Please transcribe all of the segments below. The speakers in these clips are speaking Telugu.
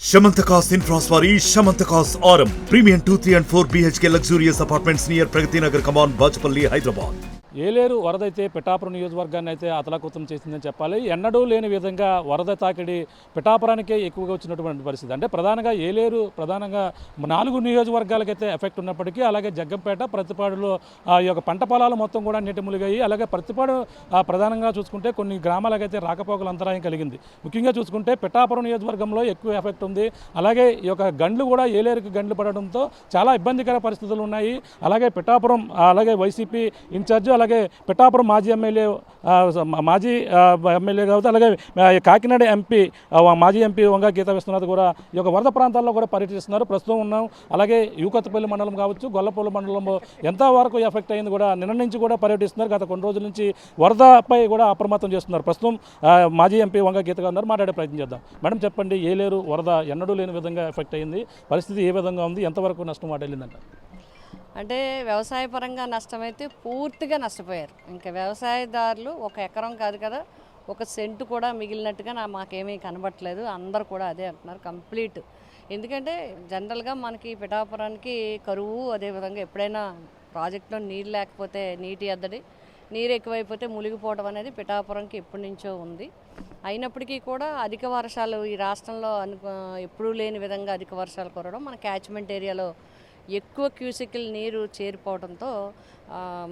Shamantakas Infraswari, Shamantakas Aurum. Premium 2, 3 and 4 BHK luxurious apartments near Pragati Nagar, Kaman, Bachapalli, Hyderabad. Yeleru వరద అయితే పిఠాపురం నియోజకవర్గాన్ని అయితే అతలాకుతం చేసిందని చెప్పాలి. ఎన్నడూ లేని విధంగా వరద తాకిడి పిఠాపురానికే ఎక్కువగా వచ్చినటువంటి పరిస్థితి. అంటే ప్రధానంగా ఏలేరు ప్రధానంగా 4 నియోజకవర్గాలకైతే ఎఫెక్ట్ ఉన్నప్పటికీ, అలాగే జగ్గంపేట, ప్రతిపాడులో ఈ యొక్క పంట పొలాలు మొత్తం కూడా నీటి మునిగాయి. అలాగే ప్రతిపాడు ప్రధానంగా చూసుకుంటే కొన్ని గ్రామాలకైతే రాకపోకలు అంతరాయం కలిగింది. ముఖ్యంగా చూసుకుంటే పిఠాపురం నియోజకవర్గంలో ఎక్కువ ఎఫెక్ట్ ఉంది. అలాగే ఈ యొక్క గండ్లు కూడా ఏలేరుకి గండ్లు పడడంతో చాలా ఇబ్బందికర పరిస్థితులు ఉన్నాయి. అలాగే పిఠాపురం అలాగే వైసీపీ ఇన్ఛార్జ్, అలాగే పిఠాపురం మాజీ ఎమ్మెల్యే కావచ్చు, అలాగే కాకినాడ ఎంపీ మాజీ ఎంపీ వంగ గీతా విశ్వనాథ్ కూడా ఈ యొక్క వరద ప్రాంతాల్లో కూడా పర్యటిస్తున్నారు. ప్రస్తుతం ఉన్నాం. అలాగే యూకత్పల్లి మండలం కావచ్చు, గొల్లపల్లి మండలంలో ఎంతవరకు ఎఫెక్ట్ అయింది కూడా నిన్న నుంచి కూడా పర్యటిస్తున్నారు. గత కొన్ని రోజుల నుంచి వరదపై కూడా అప్రమత్తం చేస్తున్నారు. ప్రస్తుతం మాజీ ఎంపీ వంగ గీత గారు ఉన్నారు, మాట్లాడే ప్రయత్నం చేద్దాం. మేడం చెప్పండి, ఏలేరు వరద ఎన్నడూ లేని విధంగా ఎఫెక్ట్ అయింది. పరిస్థితి ఏ విధంగా ఉంది, ఎంతవరకు నష్టం వాటిల్లిందంట? అంటే వ్యవసాయపరంగా నష్టమైతే పూర్తిగా నష్టపోయారు. ఇంకా వ్యవసాయదారులు ఒక ఎకరం కాదు కదా, ఒక సెంటు కూడా మిగిలినట్టుగా మాకేమీ కనబట్టలేదు. అందరు కూడా అదే అంటున్నారు కంప్లీట్. ఎందుకంటే జనరల్గా మనకి పిఠాపురానికి కరువు, అదేవిధంగా ఎప్పుడైనా ప్రాజెక్టులో నీళ్ళు లేకపోతే నీటి ఎద్దడి, నీరు ఎక్కువైపోతే మునిగిపోవడం అనేది పిఠాపురంకి ఎప్పటి నుంచో ఉంది. అయినప్పటికీ కూడా అధిక వర్షాలు ఈ రాష్ట్రంలో ఎప్పుడూ లేని విధంగా అధిక వర్షాలు కురవడం, మన క్యాచ్మెంట్ ఏరియాలో ఎక్కువ క్యూసికల్ నీరు చేరిపోవడంతో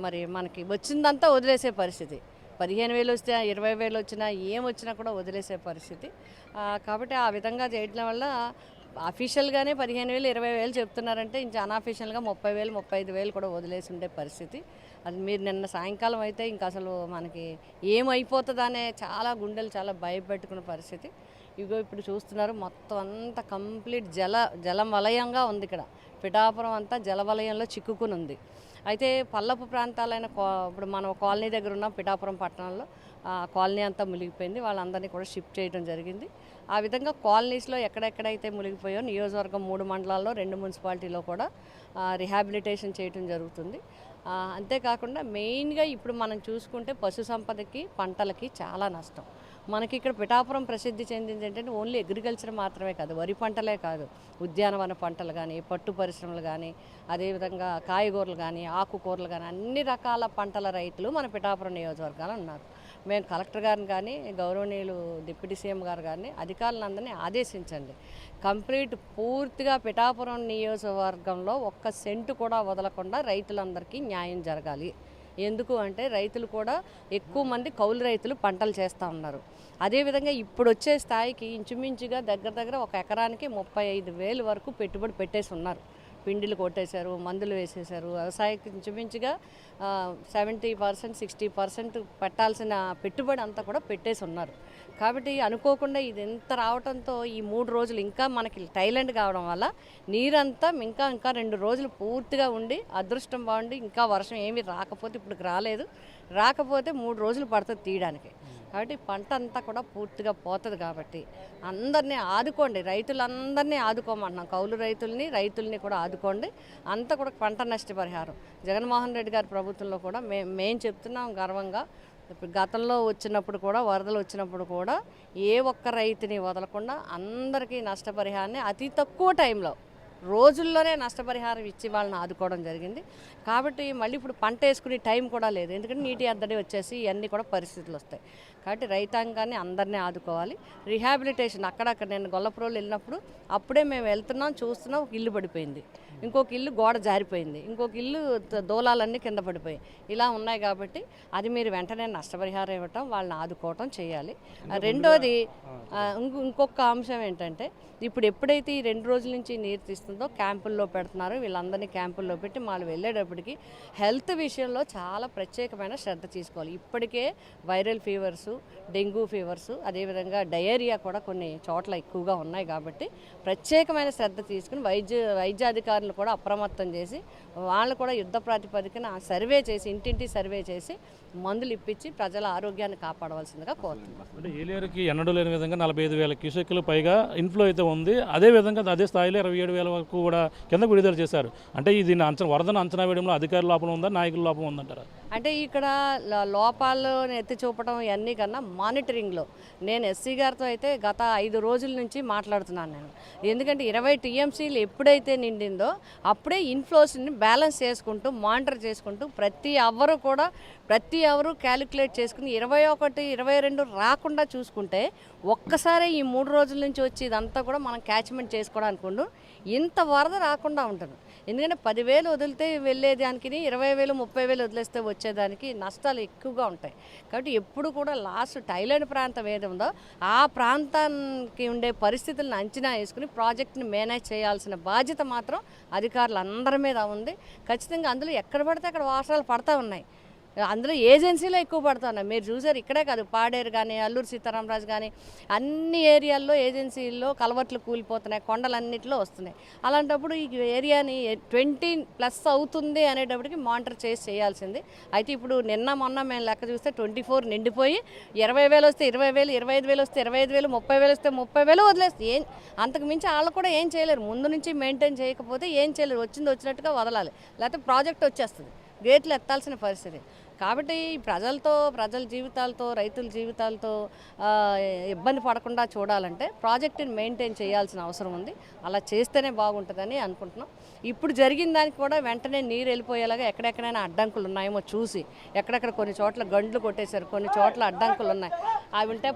మరి మనకి వచ్చిందంతా వదిలేసే పరిస్థితి. 15,000 వస్తే 20,000 వచ్చినా ఏమొచ్చినా కూడా వదిలేసే పరిస్థితి. కాబట్టి ఆ విధంగా చేయడం వల్ల అఫీషియల్గానే 15,000 20,000 చెప్తున్నారంటే ఇంకా అన్అఫీషియల్గా 30,000 35,000 కూడా వదిలేసి ఉండే పరిస్థితి. అది మీరు నిన్న సాయంకాలం అయితే ఇంకా అసలు మనకి ఏమైపోతుందనే చాలా గుండెలు చాలా భయపెట్టుకున్న పరిస్థితి. ఇగో ఇప్పుడు చూస్తున్నారు, మొత్తం అంతా కంప్లీట్ జలవలయంగా ఉంది. ఇక్కడ పిఠాపురం అంతా జలవలయంలో చిక్కుకుని ఉంది. అయితే పల్లపు ప్రాంతాలైన ఇప్పుడు మనం కాలనీ దగ్గర ఉన్నాం పిఠాపురం పట్టణంలో, కాలనీ అంతా మునిగిపోయింది. వాళ్ళందరినీ కూడా షిఫ్ట్ చేయడం జరిగింది. ఆ విధంగా కాలనీస్లో ఎక్కడెక్కడైతే మునిగిపోయో నియోజకవర్గం 3 మండలాల్లో 2 మున్సిపాలిటీలో కూడా రిహాబిలిటేషన్ చేయడం జరుగుతుంది. అంతేకాకుండా మెయిన్గా ఇప్పుడు మనం చూసుకుంటే పశు సంపదకి, పంటలకి చాలా నష్టం. మనకి ఇక్కడ పిఠాపురం ప్రసిద్ధి చెందింది ఏంటంటే ఓన్లీ అగ్రికల్చర్ మాత్రమే కాదు, వరి పంటలే కాదు, ఉద్యానవన పంటలు కానీ, పట్టు పరిశ్రమలు కానీ, అదేవిధంగా కాయగూరలు కానీ, ఆకుకూరలు కానీ, అన్ని రకాల పంటల రైతులు మన పిఠాపురం నియోజకవర్గాలు ఉన్నారు. మేము కలెక్టర్ గారిని కానీ, గౌరవనీయులు డిప్యూటీ సీఎం గారు కానీ అధికారులందరినీ ఆదేశించండి, కంప్లీట్ పూర్తిగా పిఠాపురం నియోజకవర్గంలో ఒక్క సెంటు కూడా వదలకుండా రైతులందరికీ న్యాయం జరగాలి. ఎందుకు అంటే రైతులు కూడా ఎక్కువ మంది కౌలు రైతులు పంటలు చేస్తూ ఉన్నారు. అదేవిధంగా ఇప్పుడు వచ్చే స్థాయికి ఇంచుమించుగా దగ్గర ఒక ఎకరానికి 35,000 వరకు పెట్టుబడి పెట్టేసి ఉన్నారు. పిండిలు కొట్టేశారు, మందులు వేసేశారు. వ్యవసాయకి ఇంచుమించుగా 70% 60% పెట్టాల్సిన పెట్టుబడి అంతా కూడా పెట్టేసి ఉన్నారు. కాబట్టి అనుకోకుండా ఇది ఎంత రావడంతో ఈ 3 రోజులు ఇంకా మనకి టైలెంట్ కావడం వల్ల నీరంతా ఇంకా 2 రోజులు పూర్తిగా ఉండి, అదృష్టం బాగుండి ఇంకా వర్షం ఏమీ రాకపోతే, ఇప్పుడు రాకపోతే 3 రోజులు పడుతుంది తీయడానికి. కాబట్టి పంట అంతా కూడా పూర్తిగా పోతుంది. కాబట్టి అందరినీ ఆదుకోండి, రైతులందరినీ ఆదుకోమంటున్నాం. కౌలు రైతుల్ని కూడా ఆదుకోండి. అంతా కూడా పంట నష్టపరిహారం జగన్మోహన్ రెడ్డి గారి ప్రభుత్వంలో కూడా మేము చెప్తున్నాం గర్వంగా. ఇప్పుడు గతంలో వచ్చినప్పుడు కూడా, వరదలు వచ్చినప్పుడు కూడా ఏ ఒక్క రైతుని వదలకుండా అందరికీ నష్టపరిహారాన్ని అతి తక్కువ టైంలో, రోజుల్లోనే నష్టపరిహారం ఇచ్చి వాళ్ళని ఆదుకోవడం జరిగింది. కాబట్టి మళ్ళీ ఇప్పుడు పంట వేసుకునే టైం కూడా లేదు, ఎందుకంటే నీటి ఎద్దడి వచ్చేసి ఇవన్నీ కూడా పరిస్థితులు వస్తాయి. కాబట్టి రైతాంగాన్ని అందరినీ ఆదుకోవాలి. రిహాబిలిటేషన్ అక్కడక్కడ నేను గొల్లపురోలు వెళ్ళినప్పుడు అప్పుడే మేము వెళ్తున్నాం, చూస్తున్నాం, ఒక ఇల్లు పడిపోయింది, ఇంకొక ఇల్లు గోడ జారిపోయింది, ఇంకొక ఇల్లు దూలాలన్నీ కింద పడిపోయి ఇలా ఉన్నాయి. కాబట్టి అది మీరు వెంటనే నష్టపరిహారం ఇవ్వటం, వాళ్ళని ఆదుకోవటం చేయాలి. రెండోది ఇంకొక అంశం ఏంటంటే, ఇప్పుడు ఎప్పుడైతే ఈ 2 రోజుల నుంచి నీరు తీస్తుందో క్యాంపుల్లో పెడుతున్నారో, వీళ్ళందరినీ క్యాంపుల్లో పెట్టి వాళ్ళు వెళ్ళేటప్పటికి హెల్త్ విషయంలో చాలా ప్రత్యేకమైన శ్రద్ధ తీసుకోవాలి. ఇప్పటికే వైరల్ ఫీవర్సు, డెంగ్యూ ఫీవర్సు, అదేవిధంగా డయేరియా కూడా కొన్ని చోట్ల ఎక్కువగా ఉన్నాయి. కాబట్టి ప్రత్యేకమైన శ్రద్ధ తీసుకుని వైద్యాధికారులు కూడా అప్రమత్తం చేసి, వాళ్ళు కూడా యుద్ధ ప్రాతిపదికన సర్వే చేసి, ఇంటింటి సర్వే చేసి మందులు ఇప్పించి ప్రజల ఆరోగ్యాన్ని కాపాడవలసిందిగా కోరుతున్నారు. అంటే ఏలేరుకి ఎన్నడూ లేని విధంగా 45,000 క్యూసెక్లు పైగా ఇన్ఫ్లో అయితే ఉంది. అదేవిధంగా అదే స్థాయిలో 27,000 వరకు కూడా కిందకు విడుదల చేశారు. అంటే దీన్ని వరదను అంచనా వేయడంలో అధికారుల లోపం ఉందా, నాయకుల లోపం ఉందంటారా? అంటే ఇక్కడ లోపాలను ఎత్తి చూపడం ఇవన్నీ కన్నా మానిటరింగ్లో నేను ఎస్సీ గారితో అయితే గత 5 రోజుల నుంచి మాట్లాడుతున్నాను నేను. ఎందుకంటే 20 టీఎంసీలు ఎప్పుడైతే నిండిందో అప్పుడే ఇన్ఫ్లోస్ని బ్యాలెన్స్ చేసుకుంటూ మానిటర్ చేసుకుంటూ ప్రతి ఎవరు క్యాలిక్యులేట్ చేసుకుని 21, 22 రాకుండా చూసుకుంటే ఒక్కసారి ఈ 3 రోజుల నుంచి వచ్చి ఇదంతా కూడా మనం క్యాచ్మెంట్ చేసుకోవడానికి ఇంత వరద రాకుండా ఉంటుంది. ఎందుకంటే 10,000 వదిలితే వెళ్ళేదానికి 20,000, 30,000 వదిలేస్తే వచ్చేదానికి నష్టాలు ఎక్కువగా ఉంటాయి. కాబట్టి ఎప్పుడు కూడా లాస్ట్ టైలాండ్ ప్రాంతం ఏది ఉందో ఆ ప్రాంతానికి ఉండే పరిస్థితులను అంచనా వేసుకుని ప్రాజెక్ట్ని మేనేజ్ చేయాల్సిన బాధ్యత మాత్రం అధికారులందరి మీద ఉంది. ఖచ్చితంగా అందులో ఎక్కడ పడితే అక్కడ వర్షాలు పడతా ఉన్నాయి. అందులో ఏజెన్సీలో ఎక్కువ పడుతున్నాయి. మీరు చూసారు, ఇక్కడే కాదు, పాడేరు కానీ అల్లూరు సీతారామరాజు కానీ అన్ని ఏరియాల్లో ఏజెన్సీల్లో కలవట్లు కూలిపోతున్నాయి, కొండలన్నింటిలో వస్తున్నాయి. అలాంటప్పుడు ఈ ఏరియాని 20+ అవుతుంది అనేటప్పటికి మానిటర్ చేయాల్సింది. అయితే ఇప్పుడు నిన్న మొన్న మేము లెక్క చూస్తే 24 నిండిపోయి 20,000 వస్తే 20,000, 25,000 వస్తే 25,000, 30,000 వస్తే 30,000 వదిలేస్తే అంతకు మించి వాళ్ళు కూడా ఏం చేయలేరు. ముందు నుంచి మెయింటైన్ చేయకపోతే ఏం చేయలేరు. వచ్చినట్టుగా వదలాలి, లేకపోతే ప్రాజెక్ట్ వచ్చేస్తుంది, గేట్లు ఎత్తాల్సిన పరిస్థితి. కాబట్టి ప్రజల జీవితాలతో రైతుల జీవితాలతో ఇబ్బంది పడకుండా చూడాలంటే ప్రాజెక్టుని మెయింటైన్ చేయాల్సిన అవసరం ఉంది. అలా చేస్తేనే బాగుంటుందని అనుకుంటున్నాం. ఇప్పుడు జరిగిన దానికి కూడా వెంటనే నీరు వెళ్ళిపోయేలాగా ఎక్కడెక్కడైనా అడ్డంకులు ఉన్నాయేమో చూసి, ఎక్కడెక్కడ కొన్ని చోట్ల గండ్లు కొట్టేశారు, కొన్ని చోట్ల అడ్డంకులు ఉన్నాయి, అవి ఉంటే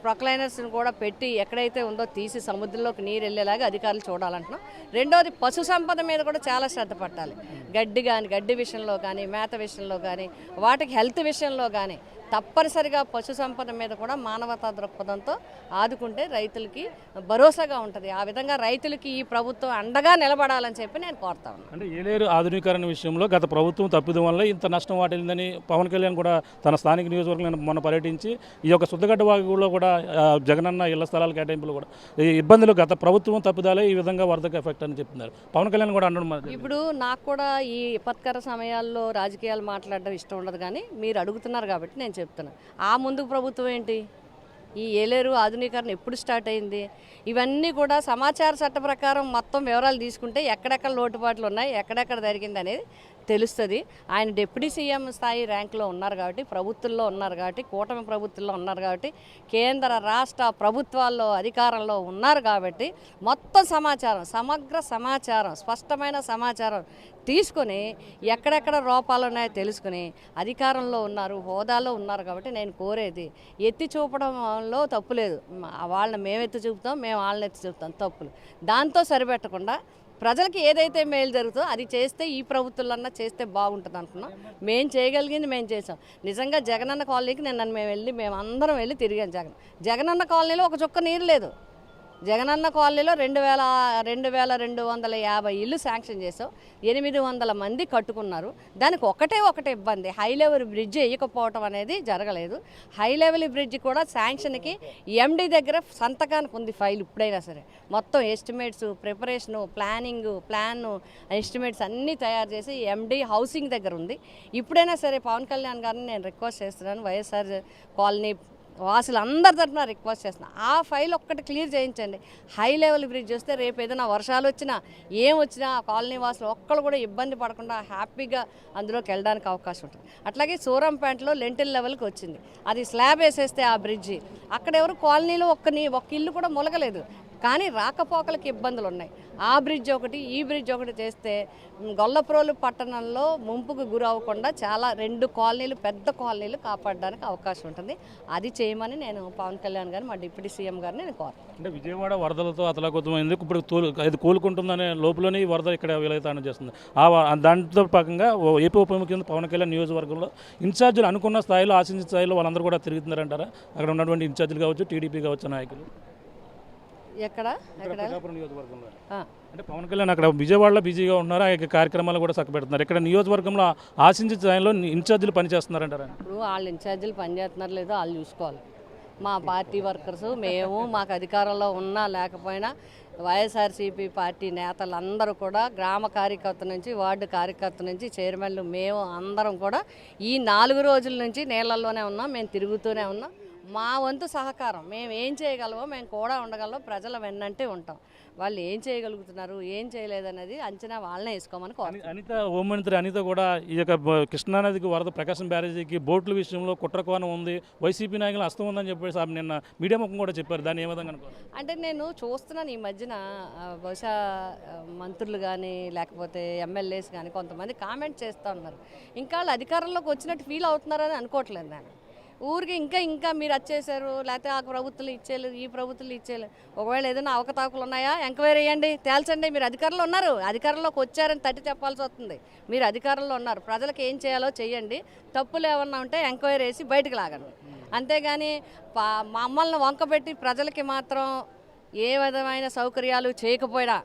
ప్రొక్లైనర్స్ని కూడా పెట్టి ఎక్కడైతే ఉందో తీసి సముద్రంలోకి నీరు వెళ్ళేలాగా అధికారులు చూడాలంటున్నాం. రెండోది పశు సంపద మీద కూడా చాలా శ్రద్ధ పట్టాలి. గడ్డి విషయంలో కానీ, మేత విషయంలో కానీ, వాటికి హెల్త్ విషయంలో కానీ తప్పనిసరిగా పశు సంపద మీద కూడా మానవతా దృక్పథంతో ఆదుకుంటే రైతులకి భరోసాగా ఉంటుంది. ఆ విధంగా రైతులకి ఈ ప్రభుత్వం అండగా నిలబడాలని చెప్పి నేను కోరుతా ఉన్నాను. అంటే ఏలేరు ఆధునీకరణ విషయంలో గత ప్రభుత్వం తప్పిదం వల్ల ఇంత నష్టం వాటిల్లిందని పవన్ కళ్యాణ్ కూడా తన స్థానిక నియోజకవర్గంలో మొన్న పర్యటించి ఈ యొక్క శుద్ధగడ్డ వాగులో కూడా జగనన్న ఇళ్ల స్థలాల కేటాయింపులు కూడా ఈ ఇబ్బందులు గత ప్రభుత్వం తప్పిదాలే ఈ విధంగా వరదకు ఎఫెక్ట్ అని చెప్తున్నారు. పవన్ కళ్యాణ్ కూడా అనడం. ఇప్పుడు నాకు కూడా ఈ విపత్కర సమయాల్లో రాజకీయాలు మాట్లాడడం ఇష్టం ఉండదు, కానీ మీరు అడుగుతున్నారు కాబట్టి నేను చెప్తున్నా. ఆ ముందుకు ప్రభుత్వం ఏంటి? ఈ ఏలేరు ఆధునీకరణ ఎప్పుడు స్టార్ట్ అయింది? ఇవన్నీ కూడా సమాచార చట్ట ప్రకారం మొత్తం వివరాలు తీసుకుంటే ఎక్కడెక్కడ లోటుపాట్లు ఉన్నాయి, ఎక్కడెక్కడ జరిగింది అనేది తెలుస్తుంది. ఆయన డిప్యూటీ సీఎం స్థాయి ర్యాంకులో ఉన్నారు కాబట్టి, ప్రభుత్వంలో ఉన్నారు కాబట్టి, కూటమి ప్రభుత్వంలో ఉన్నారు కాబట్టి, కేంద్ర రాష్ట్ర ప్రభుత్వాల్లో అధికారంలో ఉన్నారు కాబట్టి మొత్తం సమాచారం, సమగ్ర సమాచారం, స్పష్టమైన సమాచారం తీసుకొని ఎక్కడెక్కడ లోపాలు ఉన్నాయో తెలుసుకుని అధికారంలో ఉన్నారు, హోదాలో ఉన్నారు కాబట్టి నేను కోరేది ఎత్తి చూపడంలో తప్పు లేదు. వాళ్ళని మేము ఎత్తి చూపుతాం, మేము వాళ్ళని ఎత్తి చూపుతాం, తప్పులు దాంతో సరిపెట్టకుండా ప్రజలకి ఏదైతే మేలు జరుగుతుందో అది చేస్తే ఈ ప్రభుత్వాలన్నా చేస్తే బాగుంటుంది అంటున్నాం. మేము చేయగలిగింది మేము చేసాం. నిజంగా జగనన్న కాలనీకి మేము అందరం వెళ్ళి తిరిగాం. జగనన్న కాలనీలో ఒక చుక్క నీరు లేదు. జగనన్న కాలనీలో 2,250 ఇల్లు శాంక్షన్ చేసాం, 800 మంది కట్టుకున్నారు. దానికి ఒకటే ఇబ్బంది, హై లెవెల్ బ్రిడ్జ్ వేయకపోవటం అనేది జరగలేదు. హై లెవెల్ బ్రిడ్జ్ కూడా శాంక్షన్కి ఎండి దగ్గర సంతకానికి ఉంది ఫైల్. ఇప్పుడైనా సరే మొత్తం ఎస్టిమేట్స్, ప్రిపరేషను, ప్లాన్ ఎస్టిమేట్స్ అన్నీ తయారు చేసి ఎండి హౌసింగ్ దగ్గర ఉంది. ఇప్పుడైనా సరే పవన్ కళ్యాణ్ గారిని నేను రిక్వెస్ట్ చేస్తున్నాను, వైఎస్ఆర్ కాలనీ వాసులు అందరి తరఫున రిక్వెస్ట్ చేస్తున్నా, ఆ ఫైల్ ఒక్కటి క్లియర్ చేయించండి. హై లెవెల్ బ్రిడ్జ్ వస్తే రేపు ఏదైనా వర్షాలు వచ్చినా ఏమొచ్చినా ఆ కాలనీ వాసులు ఒక్కళ్ళు కూడా ఇబ్బంది పడకుండా హ్యాపీగా అందులోకి వెళ్ళడానికి అవకాశం ఉంటుంది. అట్లాగే సూరంపేటలో లెంటిల్ లెవెల్కి వచ్చింది, అది స్లాబ్ వేసేస్తే ఆ బ్రిడ్జి అక్కడ ఎవరు కాలనీలో ఒక్క ఇల్లు కూడా ములగలేదు, కానీ రాకపోకలకి ఇబ్బందులు ఉన్నాయి. ఆ బ్రిడ్జ్ ఒకటి, ఈ బ్రిడ్జ్ ఒకటి చేస్తే గొల్లప్రోలు పట్టణంలో ముంపుకు గురవ్వకుండా చాలా 2 కాలనీలు, పెద్ద కాలనీలు కాపాడడానికి అవకాశం ఉంటుంది. అది చేయమని నేను పవన్ కళ్యాణ్ గారు, మా డిప్యూటీ సీఎం గారిని నేను కోరుతాను. అంటే విజయవాడ వరదలతో అతలాకుతమైంది, ఇప్పుడు ఇది కోలుకుంటుందనే లోపలనే ఈ వరద ఇక్కడ విలయతానం చేస్తుంది. దాంతో భాగంగా ఏపీ ఉప ముఖ్యమంత్రి పవన్ కళ్యాణ్ నియోజకవర్గంలో ఇన్ఛార్జీలు అనుకున్న స్థాయిలో, ఆశించిన స్థాయిలో వాళ్ళందరూ కూడా తిరుగుతున్నారంటారా? అక్కడ ఉన్నటువంటి ఇన్ఛార్జీలు కావచ్చు, టీడీపీ కావచ్చు నాయకులు నియోజకవర్గంలో అంటే పవన్ కళ్యాణ్ అక్కడ విజయవాడలో బిజీగా ఉన్నారు, ఆ కార్యక్రమాలు కూడా చక్కబెడుతున్నారు. ఇక్కడ నియోజకవర్గంలో ఆశించే స్థాయిలో ఇన్ఛార్జీలు పనిచేస్తున్నారంటారా? ఇప్పుడు వాళ్ళు ఇన్ఛార్జీలు పనిచేస్తున్నారు లేదో వాళ్ళు చూసుకోవాలి. మా పార్టీ వర్కర్స్ మాకు అధికారంలో ఉన్నా లేకపోయినా వైఎస్ఆర్సీపీ పార్టీ నేతలందరూ కూడా గ్రామ కార్యకర్త నుంచి, వార్డు కార్యకర్త నుంచి, చైర్మన్లు, మేము అందరం కూడా ఈ 4 రోజుల నుంచి నీళ్ళల్లోనే ఉన్నాం, మేము తిరుగుతూనే ఉన్నాం. మా వంతు సహకారం మేము ఏం చేయగలమో మేము కూడా ఉండగలమో ప్రజల వెన్నంటే ఉంటాం. వాళ్ళు ఏం చేయగలుగుతున్నారు ఏం చేయలేదనేది అంచనా వాళ్ళనే వేసుకోమని కోరుతున్నాం. అనిత హోంమంత్రి అనిత కూడా ఈ యొక్క కృష్ణానదికి వరద ప్రకాశం బ్యారేజీకి బోట్ల విషయంలో కుట్రకోణం ఉంది, వైసీపీ నాయకులు హస్తం ఉందని చెప్పేసి ఆమె నిన్న మీడియా ముఖం కూడా చెప్పారు. దాన్ని ఏ విధంగా అనుకోవాలి? అంటే నేను చూస్తున్నాను ఈ మధ్యన బహుశా మంత్రులు కానీ లేకపోతే ఎమ్మెల్యేస్ కానీ కొంతమంది కామెంట్ చేస్తూ ఉన్నారు. ఇంకా వాళ్ళు అధికారంలోకి వచ్చినట్టు ఫీల్ అవుతున్నారని అనుకోవట్లేదు నేను. ఊరికి ఇంకా మీరు వచ్చేసారు, లేకపోతే ఆ ప్రభుత్వాలు ఇచ్చేయలేదు, ఈ ప్రభుత్వాలు ఇచ్చేయలేదు. ఒకవేళ ఏదైనా అవకతవకలు ఉన్నాయా ఎంక్వైరీ చేయండి, తేల్చండి. మీరు అధికారంలో ఉన్నారు, అధికారంలోకి వచ్చారని తట్టి చెప్పాల్సి వస్తుంది. మీరు అధికారంలో ఉన్నారు, ప్రజలకు ఏం చేయాలో చేయండి, తప్పులు ఏమన్నా ఉంటే ఎంక్వైరీ వేసి బయటకు లాగండి. అంతేగాని మమ్మల్ని వంకబెట్టి ప్రజలకి మాత్రం ఏ విధమైన సౌకర్యాలు చేయకపోయినా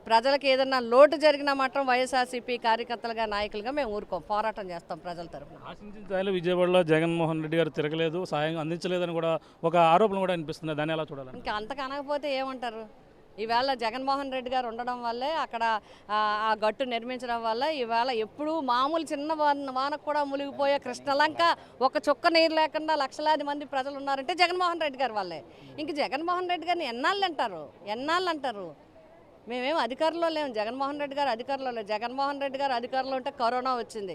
ప్రజలకు ఏదన్నా లోటు జరిగినా మాత్రం వైఎస్ఆర్సీపీ కార్యకర్తలుగా నాయకులుగా మేము ఊరుకోం, పోరాటం చేస్తాం ప్రజల తరఫున. ఆశించిన స్థాయిలో విజయవాడలో జగన్మోహన్ రెడ్డి గారు తిరగలేదు, సాయం అందించలేదని కూడా ఒక ఆరోపణ కూడా అనిపిస్తుంది. దాన్ని ఎలా చూడాలి? ఇంకా అంతకు అనకపోతే ఏమంటారు? ఈవేళ జగన్మోహన్ రెడ్డి గారు ఉండడం వల్లే అక్కడ ఆ గట్టు నిర్మించడం వల్ల ఈవేళ ఎప్పుడూ మామూలు చిన్న వానకు కూడా మునిగిపోయే కృష్ణలంక ఒక చుక్క నీరు లేకుండా లక్షలాది మంది ప్రజలు ఉన్నారంటే జగన్మోహన్ రెడ్డి గారి వల్లే. ఇంక జగన్మోహన్ రెడ్డి గారిని ఎన్నాళ్ళు అంటారు? మేమేం అధికారంలో లేము, జగన్మోహన్ రెడ్డి గారు అధికారంలో లేవు. జగన్మోహన్ రెడ్డి గారు అధికారంలో ఉంటే కరోనా వచ్చింది.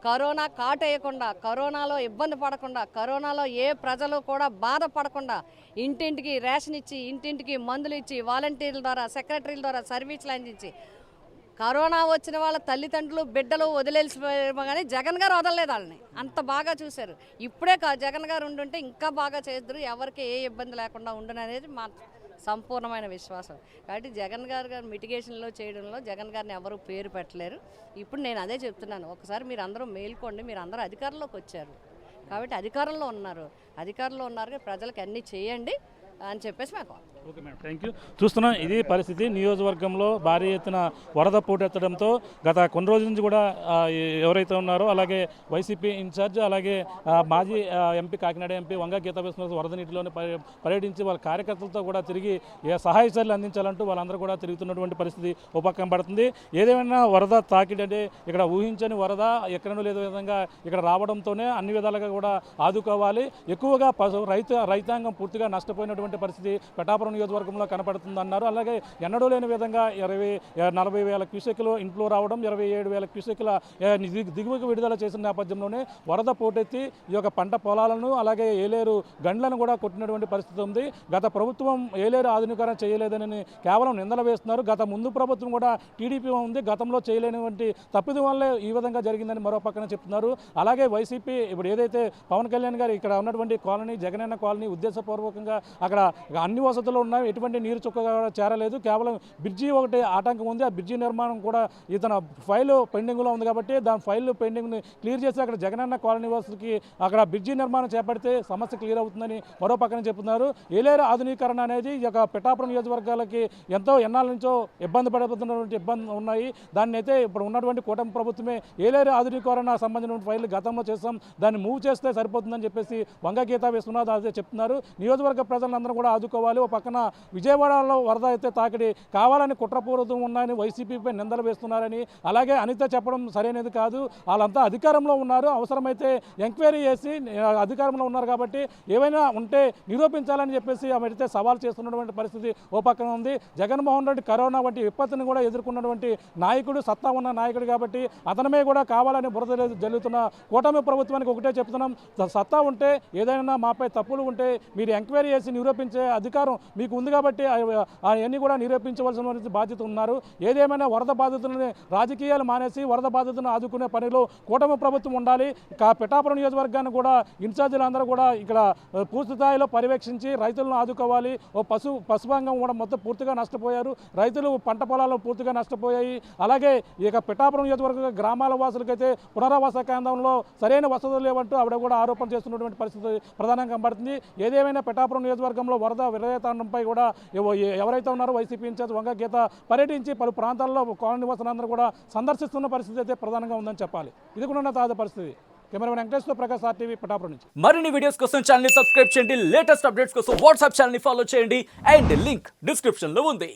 కరోనా కాటేయకుండా, కరోనాలో ఇబ్బంది పడకుండా, కరోనాలో ఏ ప్రజలు కూడా బాధపడకుండా ఇంటింటికి రేషన్ ఇచ్చి, ఇంటింటికి మందులు ఇచ్చి, వాలంటీర్ల ద్వారా, సెక్రటరీల ద్వారా సర్వీసులు అందించి, కరోనా వచ్చిన వాళ్ళ తల్లిదండ్రులు బిడ్డలు వదిలేసిపోయారు కానీ జగన్ గారు వదలలేదు వాళ్ళని. అంత బాగా చూశారు. ఇప్పుడే జగన్ గారు ఉండుంటే ఇంకా బాగా చేద్దరు, ఎవరికి ఏ ఇబ్బంది లేకుండా ఉండుననేది మా సంపూర్ణమైన విశ్వాసం. కాబట్టి జగన్ గారు మిటిగేషన్లో చేయడంలో జగన్ గారిని ఎవరు పేరు పెట్టలేరు. ఇప్పుడు నేను అదే చెప్తున్నాను, ఒకసారి మీరు అందరూ మేల్కోండి. మీరు అందరూ అధికారంలోకి వచ్చారు కాబట్టి అధికారంలో ఉన్నారు ప్రజలకు అన్నీ చేయండి అని చెప్పేసి మాకు. Okay madam, thank you. చూస్తున్నాం ఇది పరిస్థితి. నియోజకవర్గంలో భారీ ఎత్తున వరద పోటెత్తడంతో గత కొన్ని రోజుల నుంచి కూడా ఎవరైతే ఉన్నారో అలాగే వైసీపీ ఇన్ఛార్జ్ అలాగే మాజీ ఎంపీ కాకినాడ ఎంపీ వంగ గీతా విశ్వనాథ్ వరద నీటిలోనే పర్యటించి వాళ్ళ కార్యకర్తలతో కూడా తిరిగి సహాయ చర్యలు అందించాలంటూ వాళ్ళందరూ కూడా తిరుగుతున్నటువంటి పరిస్థితి ఉపకం పడుతుంది. ఏదేమైనా వరద తాకిడి అంటే ఇక్కడ ఊహించని వరద ఎక్కడనూ లేని విధంగా ఇక్కడ రావడంతోనే అన్ని విధాలుగా కూడా ఆదుకోవాలి. ఎక్కువగా రైతాంగం పూర్తిగా నష్టపోయినటువంటి పరిస్థితి పిఠాపురం నియోజకవర్గంలో కనపడుతుందన్నారు. అలాగే ఎన్నడూ లేని విధంగా 40,000 క్యూసెక్లు ఇంట్లో రావడం, 27,000 క్యూసెక్ల దిగువకు విడుదల చేసిన నేపథ్యంలోనే వరద పోటెత్తి ఈ యొక్క పంట పొలాలను అలాగే ఏలేరు గండ్లను కూడా కొట్టినటువంటి పరిస్థితి ఉంది. గత ప్రభుత్వం ఏలేరు ఆధునీకరణ చేయలేదని కేవలం నిందలు వేస్తున్నారు. గత ముందు ప్రభుత్వం కూడా టీడీపీ ఉంది, గతంలో చేయలేనివంటి తప్పిదం వల్లే ఈ విధంగా జరిగిందని మరో పక్కన చెప్తున్నారు. అలాగే వైసీపీ ఇప్పుడు ఏదైతే పవన్ కళ్యాణ్ గారు ఇక్కడ ఉన్నటువంటి కాలనీ జగనన్న కాలనీ ఉద్దేశపూర్వకంగా అక్కడ అన్ని వసతులు ఉన్నాయి, ఎటువంటి నీరు చుక్కగా చేరలేదు, కేవలం బ్రిడ్జి ఒకటి ఆటంకం ఉంది. ఆ బ్రిడ్జి నిర్మాణం కూడా ఇతను ఫైల్ పెండింగ్లో ఉంది కాబట్టి దాని ఫైల్ పెండింగ్ని క్లియర్ చేసి అక్కడ జగనన్న కాలనీ వాసులకి అక్కడ బ్రిడ్జి నిర్మాణం చేపడితే సమస్య క్లియర్ అవుతుందని మరో పక్కన చెప్తున్నారు. ఏలేరు ఆధునీకరణ అనేది ఈ యొక్క పిఠాపురం నియోజకవర్గాలకి ఎంతో ఎన్నాళ్ళ నుంచో ఇబ్బంది పడుతున్నటువంటి ఇబ్బంది ఉన్నాయి. దాన్ని అయితే ఇప్పుడు ఉన్నటువంటి కూటమి ప్రభుత్వమే ఏలేరు ఆధునీకరణ సంబంధించిన ఫైల్ గతంలో చేస్తాం, దాన్ని మూవ్ చేస్తే సరిపోతుందని చెప్పేసి వంగ గీతా విశ్వనాథ్ అదే చెప్తున్నారు. నియోజకవర్గ ప్రజలందరూ కూడా ఆదుకోవాలి. ఒక పక్కన విజయవాడలో వరద అయితే తాకిడి కావాలని కుట్రపూరితం ఉన్నాయని వైసీపీపై నిందలు వేస్తున్నారని, అలాగే అనిత చెప్పడం సరైనది కాదు, వాళ్ళంతా అధికారంలో ఉన్నారు, అవసరమైతే ఎంక్వైరీ చేసి అధికారంలో ఉన్నారు కాబట్టి ఏవైనా ఉంటే నిరూపించాలని చెప్పేసి ఆమె సవాల్ చేస్తున్నటువంటి పరిస్థితి ఓ పక్కన ఉంది. జగన్మోహన్ రెడ్డి కరోనా వంటి విపత్తుని కూడా ఎదుర్కొన్నటువంటి నాయకుడు, సత్తా ఉన్న నాయకుడు కాబట్టి అతనమే కూడా కావాలని బురద జల్లుతున్న కూటమి ప్రభుత్వానికి ఒకటే చెప్తున్నాం, సత్తా ఉంటే ఏదైనా మాపై తప్పులు ఉంటే మీరు ఎంక్వైరీ చేసి నిరూపించే అధికారం మీకు ఉంది కాబట్టి అవన్నీ కూడా నిరూపించవలసిన బాధ్యత ఉన్నారు. ఏదేమైనా వరద బాధితులని రాజకీయాలు మానేసి వరద బాధితులను ఆదుకునే పనిలో కూటమి ప్రభుత్వం ఉండాలి. పిఠాపురం నియోజకవర్గాన్ని కూడా ఇన్ఛార్జీలందరూ కూడా ఇక్కడ పూర్తి స్థాయిలో పర్యవేక్షించి రైతులను ఆదుకోవాలి. ఓ పశుభంగం కూడా మొత్తం పూర్తిగా నష్టపోయారు, రైతులు పంట పొలాలు పూర్తిగా నష్టపోయాయి. అలాగే ఇక పిఠాపురం నియోజకవర్గ గ్రామాల వాసులకైతే పునరావాస కేంద్రంలో సరైన వసతులు లేవంటూ ఆవిడ కూడా ఆరోపణ చేస్తున్నటువంటి పరిస్థితి ప్రధానంగా కనబడుతుంది. ఏదేమైనా పిఠాపురం నియోజకవర్గంలో వరద విరయతాండంపై కూడా ఎవరైతే ఉన్నారో వైసీపీ ఇన్ఛార్జ్ వంగ గీత పర్యటించి పలు ప్రాంతాల్లో కాలనీ నివాసులందరూ కూడా సందర్శిస్తున్న పరిస్థితి అయితే ప్రధానంగా ఉందని చెప్పాలి. ఇది కూడా తాజా పరిస్థితి. కెమెరామెన్ వెంకటేశ్వర ప్రకాశ్ RTV పిఠాపురం నుంచి. మరిన్ని వీడియోస్ కోసం ఛానల్ ని సబ్స్క్రైబ్ చేయండి, లేటెస్ట్ అప్డేట్స్ కోసం వాట్సాప్ ఛానల్ ని ఫాలో చేయండి అండ్ లింక్ డిస్క్రిప్షన్ లో ఉంది.